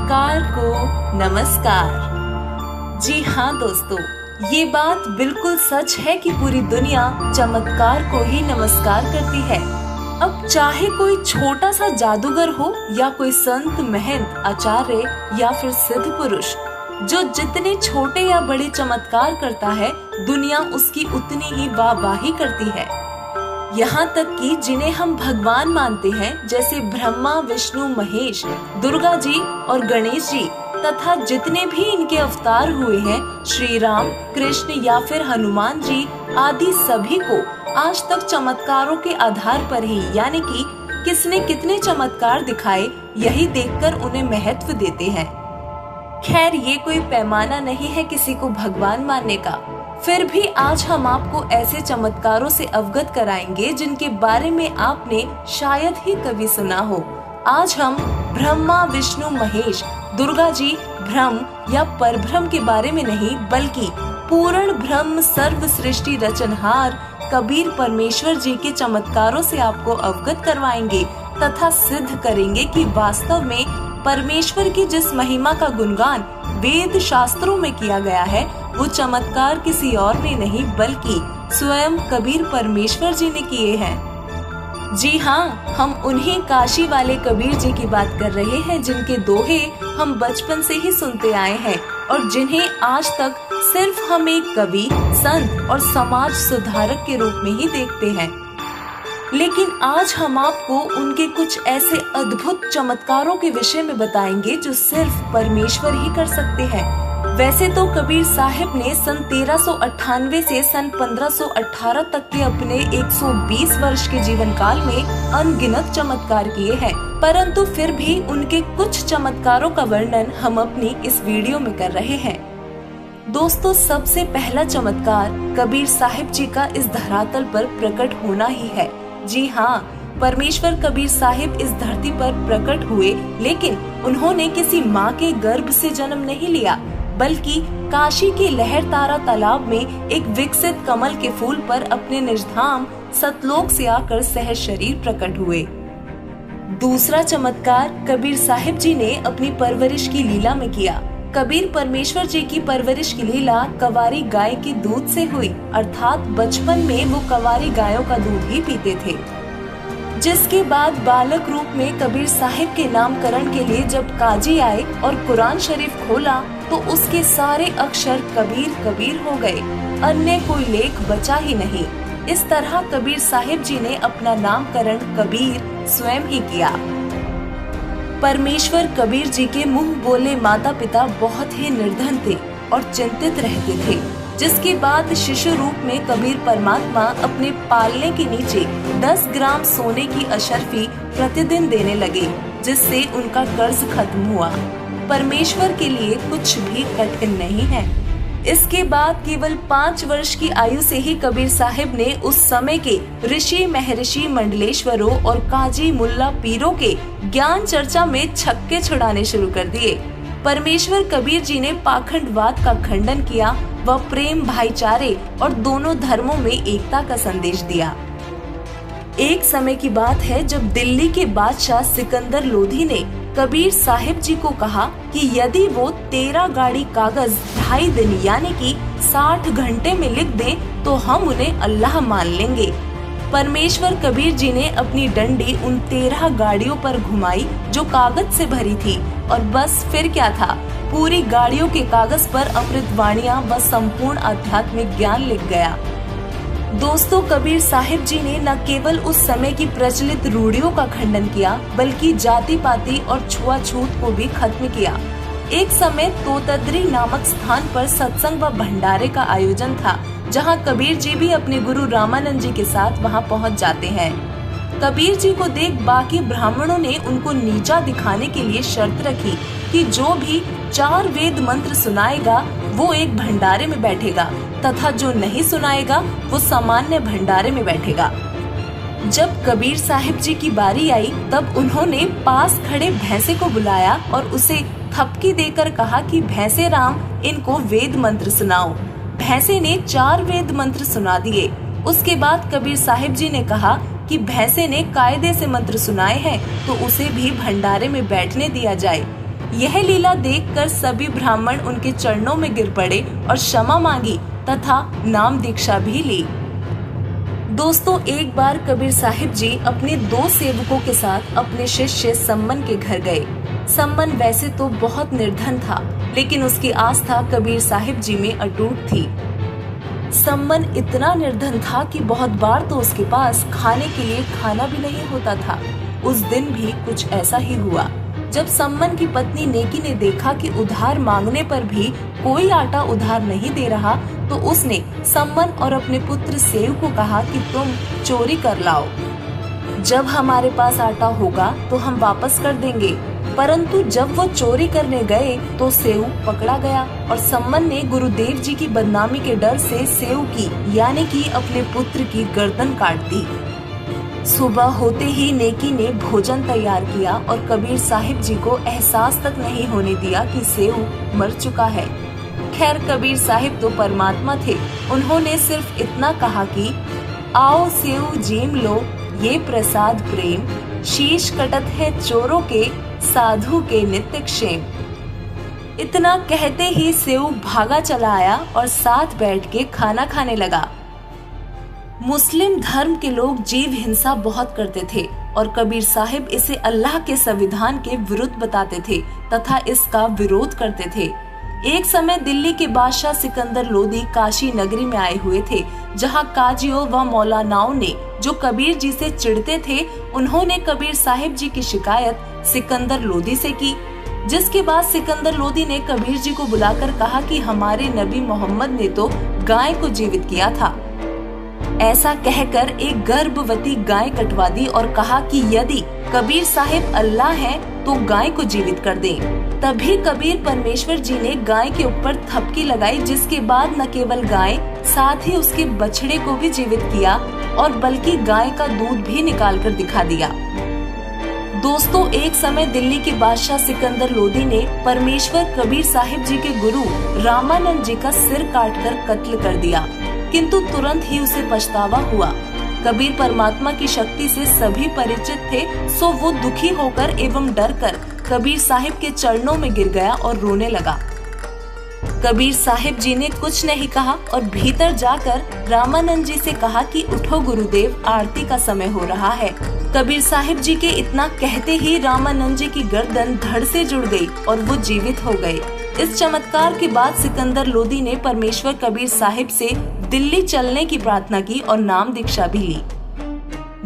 चमत्कार को नमस्कार। जी हाँ दोस्तों, ये बात बिल्कुल सच है कि पूरी दुनिया चमत्कार को ही नमस्कार करती है। अब चाहे कोई छोटा सा जादूगर हो या कोई संत, महंत, आचार्य या फिर सिद्ध पुरुष, जो जितने छोटे या बड़े चमत्कार करता है, दुनिया उसकी उतनी ही वाहवाही करती है। यहाँ तक कि जिन्हें हम भगवान मानते हैं, जैसे ब्रह्मा, विष्णु, महेश, दुर्गा जी और गणेश जी तथा जितने भी इनके अवतार हुए हैं, श्री राम, कृष्ण या फिर हनुमान जी आदि, सभी को आज तक चमत्कारों के आधार पर ही, यानी कि किसने कितने चमत्कार दिखाए, यही देखकर उन्हें महत्व देते हैं। खैर, ये कोई पैमाना नहीं है किसी को भगवान मानने का। फिर भी आज हम आपको ऐसे चमत्कारों से अवगत कराएंगे जिनके बारे में आपने शायद ही कभी सुना हो। आज हम ब्रह्मा, विष्णु, महेश, दुर्गा जी, ब्रह्म या परब्रह्म के बारे में नहीं, बल्कि पूर्ण ब्रह्म, सर्व सृष्टि रचनहार कबीर परमेश्वर जी के चमत्कारों से आपको अवगत करवाएंगे तथा सिद्ध करेंगे कि वास्तव में परमेश्वर की जिस महिमा का गुणगान वेद शास्त्रों में किया गया है, वो चमत्कार किसी और ने नहीं बल्कि स्वयं कबीर परमेश्वर जी ने किए हैं। जी हाँ, हम उन्हीं काशी वाले कबीर जी की बात कर रहे हैं, जिनके दोहे हम बचपन से ही सुनते आए हैं और जिन्हें आज तक सिर्फ हम एक कवि, संत और समाज सुधारक के रूप में ही देखते हैं। लेकिन आज हम आपको उनके कुछ ऐसे अद्भुत चमत्कारों के विषय में बताएंगे जो सिर्फ परमेश्वर ही कर सकते हैं। वैसे तो कबीर साहिब ने सन 1398 से सन 1518 तक के अपने 120 वर्ष के जीवन काल में अनगिनत चमत्कार किए हैं, परंतु फिर भी उनके कुछ चमत्कारों का वर्णन हम अपनी इस वीडियो में कर रहे हैं। दोस्तों, सबसे पहला चमत्कार कबीर साहिब जी का इस धरातल पर प्रकट होना ही है। जी हाँ, परमेश्वर कबीर साहिब इस धरती पर प्रकट हुए, लेकिन उन्होंने किसी माँ के गर्भ से जन्म नहीं लिया, बल्कि काशी के लहरतारा तालाब में एक विकसित कमल के फूल पर अपने निजधाम सतलोक से आकर सहज शरीर प्रकट हुए। दूसरा चमत्कार कबीर साहिब जी ने अपनी परवरिश की लीला में किया। कबीर परमेश्वर जी की परवरिश की लीला कवारी गाय के दूध से हुई, अर्थात बचपन में वो कवारी गायों का दूध ही पीते थे। जिसके बाद बालक रूप में कबीर साहिब के नामकरण के लिए जब काजी आए और कुरान शरीफ खोला तो उसके सारे अक्षर कबीर कबीर हो गए, अन्य कोई लेख बचा ही नहीं। इस तरह कबीर साहिब जी ने अपना नामकरण कबीर स्वयं ही किया। परमेश्वर कबीर जी के मुंह बोले माता पिता बहुत ही निर्धन थे और चिंतित रहते थे, जिसके बाद शिशु रूप में कबीर परमात्मा अपने पालने के नीचे 10 ग्राम सोने की अशर्फी प्रतिदिन देने लगे, जिससे उनका कर्ज खत्म हुआ। परमेश्वर के लिए कुछ भी कठिन नहीं है। इसके बाद केवल 5 वर्ष की आयु से ही कबीर साहिब ने उस समय के ऋषि, महर्षि, मंडलेश्वरों और काजी, मुल्ला, पीरों के ज्ञान चर्चा में छक्के छुड़ाने शुरू कर दिए। परमेश्वर कबीर जी ने पाखंडवाद का खंडन किया व प्रेम, भाईचारे और दोनों धर्मों में एकता का संदेश दिया। एक समय की बात है जब दिल्ली के बादशाह सिकंदर लोधी ने कबीर साहिब जी को कहा कि यदि वो 13 गाड़ी कागज 2.5 दिन यानी कि 60 घंटे में लिख दें तो हम उन्हें अल्लाह मान लेंगे। परमेश्वर कबीर जी ने अपनी डंडी उन 13 गाड़ियों पर घुमाई जो कागज से भरी थी, और बस फिर क्या था, पूरी गाड़ियों के कागज पर अमृतवाणियां व संपूर्ण आध्यात्मिक ज्ञान लिख गया। दोस्तों, कबीर साहिब जी ने न केवल उस समय की प्रचलित रूढ़ियों का खंडन किया, बल्कि जाति पाति और छुआछूत को भी खत्म किया। एक समय तोतद्री नामक स्थान पर सत्संग व भंडारे का आयोजन था, जहां कबीर जी भी अपने गुरु रामानंद जी के साथ वहां पहुंच जाते हैं। कबीर जी को देख बाकी ब्राह्मणों ने उनको नीचा दिखाने के लिए शर्त रखी कि जो भी 4 वेद मंत्र सुनाएगा वो एक भंडारे में बैठेगा तथा जो नहीं सुनाएगा वो सामान्य भंडारे में बैठेगा। जब कबीर साहिब जी की बारी आई तब उन्होंने पास खड़े भैंसे को बुलाया और उसे थपकी देकर कहा कि भैंसे राम, इनको वेद मंत्र सुनाओ। भैंसे ने 4 वेद मंत्र सुना दिए। उसके बाद कबीर साहिब जी ने कहा कि भैंसे ने कायदे से मंत्र सुनाए हैं तो उसे भी भंडारे में बैठने दिया जाए। यह लीला देखकर सभी ब्राह्मण उनके चरणों में गिर पड़े और क्षमा मांगी तथा नाम दीक्षा भी ली। दोस्तों, एक बार कबीर साहिब जी अपने 2 सेवकों के साथ अपने शिष्य सम्मन के घर गए। सम्मन वैसे तो बहुत निर्धन था, लेकिन उसकी आस्था कबीर साहिब जी में अटूट थी। सम्मन इतना निर्धन था कि बहुत बार तो उसके पास खाने के लिए खाना भी नहीं होता था। उस दिन भी कुछ ऐसा ही हुआ। जब सम्मन की पत्नी नेकी ने देखा कि उधार मांगने पर भी कोई आटा उधार नहीं दे रहा, तो उसने सम्मन और अपने पुत्र सेव को कहा कि तुम चोरी कर लाओ। जब हमारे पास आटा होगा तो हम वापस कर देंगे। परंतु जब वो चोरी करने गए तो सेव पकड़ा गया और सम्मन ने गुरुदेव जी की बदनामी के डर से सेव की यानी कि अपने पुत्र की गर्दन काट दी। सुबह होते ही नेकी ने भोजन तैयार किया और कबीर साहिब जी को एहसास तक नहीं होने दिया कि सेव मर चुका है। खैर, कबीर साहिब तो परमात्मा थे। उन्होंने सिर्फ इतना कहा कि आओ सेव जीम लो, ये प्रसाद प्रेम, शीश कटत है चोरों के, साधु के नित्य क्षेम। इतना कहते ही सेव भागा चला आया और साथ बैठ के खाना खाने लगा। मुस्लिम धर्म के लोग जीव हिंसा बहुत करते थे और कबीर साहिब इसे अल्लाह के संविधान के विरुद्ध बताते थे तथा इसका विरोध करते थे। एक समय दिल्ली के बादशाह सिकंदर लोदी काशी नगरी में आए हुए थे, जहां काजियों व मौलानाओं ने जो कबीर जी से चिढ़ते थे, उन्होंने कबीर साहिब जी की शिकायत सिकंदर लोदी से की। जिसके बाद सिकंदर लोदी ने कबीर जी को बुलाकर कहा कि हमारे नबी मोहम्मद ने तो गाय को जीवित किया था। ऐसा कहकर एक गर्भवती गाय कटवा दी और कहा कि यदि कबीर साहिब अल्लाह हैं तो गाय को जीवित कर दें। तभी कबीर परमेश्वर जी ने गाय के ऊपर थपकी लगाई, जिसके बाद न केवल गाय, साथ ही उसके बछड़े को भी जीवित किया और बल्कि गाय का दूध भी निकाल कर दिखा दिया। दोस्तों, एक समय दिल्ली के बादशाह सिकंदर लोदी ने परमेश्वर कबीर साहिब जी के गुरु रामानंद जी का सिर काटकर कत्ल कर दिया, किंतु तुरंत ही उसे पछतावा हुआ। कबीर परमात्मा की शक्ति से सभी परिचित थे, सो वो दुखी होकर एवं डर कर कबीर साहिब के चरणों में गिर गया और रोने लगा। कबीर साहिब जी ने कुछ नहीं कहा और भीतर जाकर रामानंद जी से कहा कि उठो गुरुदेव, आरती का समय हो रहा है। कबीर साहिब जी के इतना कहते ही रामानंद जी की गर्दन धड़ से जुड़ गई और वो जीवित हो गए। इस चमत्कार के बाद सिकंदर लोदी ने परमेश्वर कबीर साहिब से दिल्ली चलने की प्रार्थना की और नाम दीक्षा भी ली।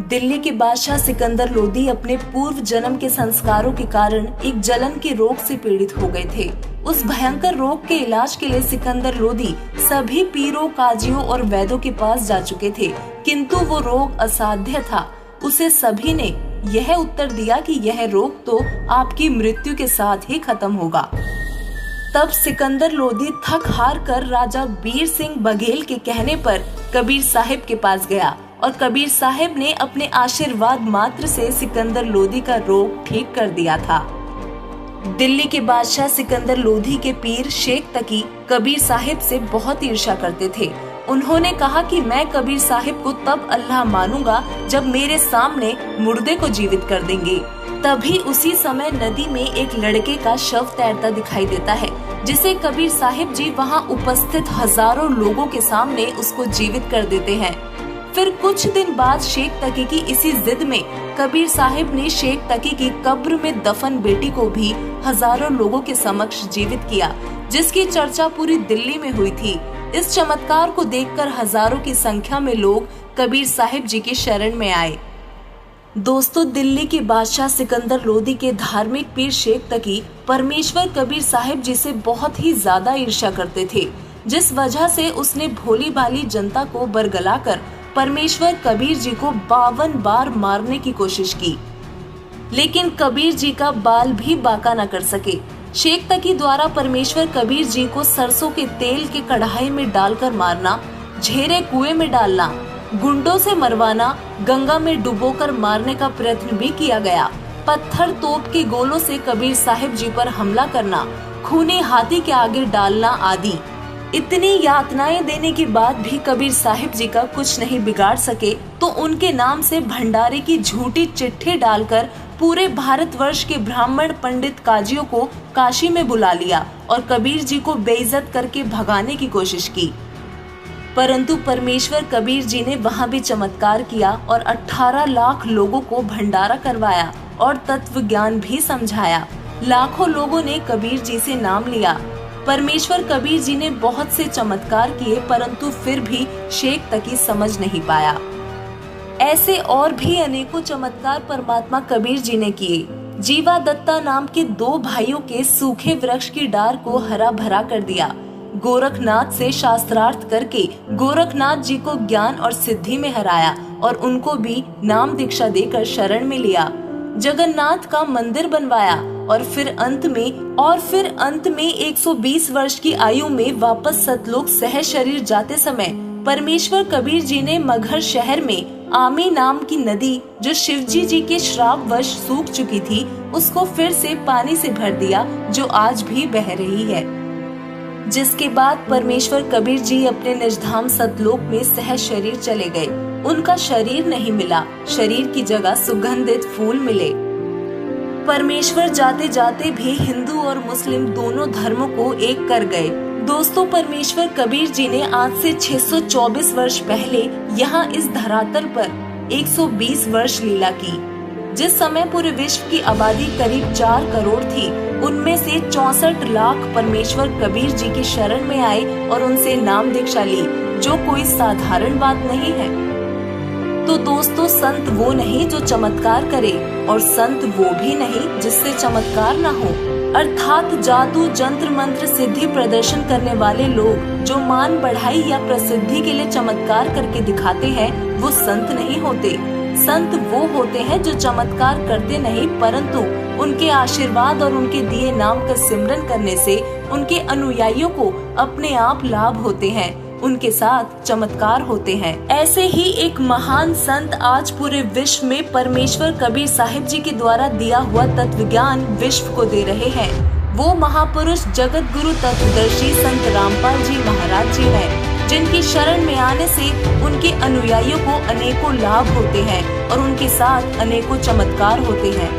दिल्ली के बादशाह सिकंदर लोदी अपने पूर्व जन्म के संस्कारों के कारण एक जलन के रोग से पीड़ित हो गए थे। उस भयंकर रोग के इलाज के लिए सिकंदर लोदी सभी पीरों, काजियों और वैद्यों के पास जा चुके थे, किंतु वो रोग असाध्य था। उसे सभी ने यह उत्तर दिया कि यह रोग तो आपकी मृत्यु के साथ ही खत्म होगा। तब सिकंदर लोदी थक हार कर राजा बीर सिंह बघेल के कहने पर कबीर साहिब के पास गया और कबीर साहिब ने अपने आशीर्वाद मात्र से सिकंदर लोदी का रोग ठीक कर दिया था। दिल्ली के बादशाह सिकंदर लोदी के पीर शेख तकी कबीर साहिब से बहुत ईर्ष्या करते थे। उन्होंने कहा कि मैं कबीर साहिब को तब अल्लाह मानूंगा जब मेरे सामने मुर्दे को जीवित कर देंगे। तभी उसी समय नदी में एक लड़के का शव तैरता दिखाई देता है, जिसे कबीर साहिब जी वहां उपस्थित हजारों लोगों के सामने उसको जीवित कर देते हैं। फिर कुछ दिन बाद शेख तकी की इसी जिद में कबीर साहिब ने शेख तकी की कब्र में दफन बेटी को भी हजारों लोगों के समक्ष जीवित किया, जिसकी चर्चा पूरी दिल्ली में हुई थी। इस चमत्कार को देखकर हजारों की संख्या में लोग कबीर साहिब जी की शरण में आए। दोस्तों, दिल्ली के बादशाह सिकंदर लोदी के धार्मिक पीर शेख तकी परमेश्वर कबीर साहिब जी से बहुत ही ज्यादा ईर्ष्या करते थे, जिस वजह से उसने भोली भाली जनता को बरगलाकर परमेश्वर कबीर जी को 52 बार मारने की कोशिश की, लेकिन कबीर जी का बाल भी बांका न कर सके। शेख तकी द्वारा परमेश्वर कबीर जी को सरसों के तेल के कढ़ाई में डालकर मारना, झेरे कुएं में डालना, गुंडों से मरवाना, गंगा में डुबोकर मारने का प्रयत्न भी किया गया। पत्थर तोप के गोलों से कबीर साहिब जी पर हमला करना, खूनी हाथी के आगे डालना आदि। इतनी यातनाएं देने के बाद भी कबीर साहिब जी का कुछ नहीं बिगाड़ सके, तो उनके नाम से भंडारे की झूठी चिट्ठी डालकर पूरे भारतवर्ष के ब्राह्मण पंडित काजियों को काशी में बुला लिया और कबीर जी को बेइज्जत करके भगाने की कोशिश की। परंतु परमेश्वर कबीर जी ने वहां भी चमत्कार किया और 18 लाख लोगों को भंडारा करवाया और तत्व ज्ञान भी समझाया। लाखों लोगों ने कबीर जी से नाम लिया। परमेश्वर कबीर जी ने बहुत से चमत्कार किए, परंतु फिर भी शेख तकी समझ नहीं पाया। ऐसे और भी अनेकों चमत्कार परमात्मा कबीर जी ने किए। जीवा दत्ता नाम के 2 भाइयों के सूखे वृक्ष की डार को हरा भरा कर दिया। गोरखनाथ से शास्त्रार्थ करके गोरखनाथ जी को ज्ञान और सिद्धि में हराया और उनको भी नाम दीक्षा देकर शरण में लिया। जगन्नाथ का मंदिर बनवाया और फिर अंत में 120 वर्ष की आयु में वापस सतलोक सह शरीर जाते समय परमेश्वर कबीर जी ने मगहर शहर में आमी नाम की नदी, जो शिवजी जी के श्रापवश सूख चुकी थी, उसको फिर से पानी से भर दिया, जो आज भी बह रही है। जिसके बाद परमेश्वर कबीर जी अपने निजधाम सतलोक में सह शरीर चले गए। उनका शरीर नहीं मिला, शरीर की जगह सुगंधित फूल मिले। परमेश्वर जाते जाते भी हिंदू और मुस्लिम दोनों धर्मों को एक कर गए। दोस्तों, परमेश्वर कबीर जी ने आज से 624 वर्ष पहले यहाँ इस धरातल पर 120 वर्ष लीला की। जिस समय पूरे विश्व की आबादी करीब 4 करोड़ थी, उनमें से 64 लाख परमेश्वर कबीर जी की शरण में आए और उनसे नाम दीक्षा ली, जो कोई साधारण बात नहीं है। तो दोस्तों, संत वो नहीं जो चमत्कार करे, और संत वो भी नहीं जिससे चमत्कार न हो। अर्थात जादू, जंत्र मंत्र, सिद्धि प्रदर्शन करने वाले लोग जो मान बढ़ाई या प्रसिद्धि के लिए चमत्कार करके दिखाते हैं, वो संत नहीं होते। संत वो होते हैं जो चमत्कार करते नहीं, परंतु उनके आशीर्वाद और उनके दिए नाम का सिमरन करने से उनके अनुयायियों को अपने आप लाभ होते हैं, उनके साथ चमत्कार होते हैं। ऐसे ही एक महान संत आज पूरे विश्व में परमेश्वर कबीर साहिब जी के द्वारा दिया हुआ तत्व ज्ञान विश्व को दे रहे हैं। वो महापुरुष जगत गुरु तत्वदर्शी संत रामपाल जी महाराज जी हैं, जिनकी शरण में आने से उनके अनुयायियों को अनेकों लाभ होते हैं और उनके साथ अनेकों चमत्कार होते हैं।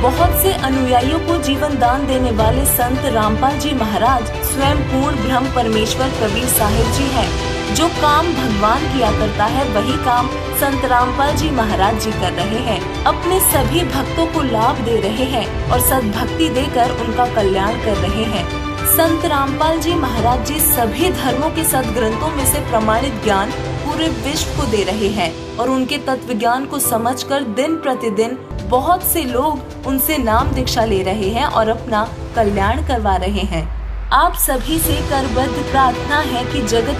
बहुत से अनुयायियों को जीवन दान देने वाले संत रामपाल जी महाराज स्वयं पूर्ण ब्रह्म परमेश्वर कबीर साहिब जी हैं। जो काम भगवान किया करता है, वही काम संत रामपाल जी महाराज जी कर रहे हैं। अपने सभी भक्तों को लाभ दे रहे हैं और सद्भक्ति देकर उनका कल्याण कर रहे हैं। संत रामपाल जी महाराज जी सभी धर्मों के सद्ग्रंथों में से प्रमाणित ज्ञान पूरे विश्व को दे रहे हैं और उनके तत्व ज्ञान को समझकर दिन प्रतिदिन बहुत से लोग उनसे नाम दीक्षा ले रहे हैं और अपना कल्याण करवा रहे हैं। आप सभी से करबद्ध प्रार्थना है कि जगत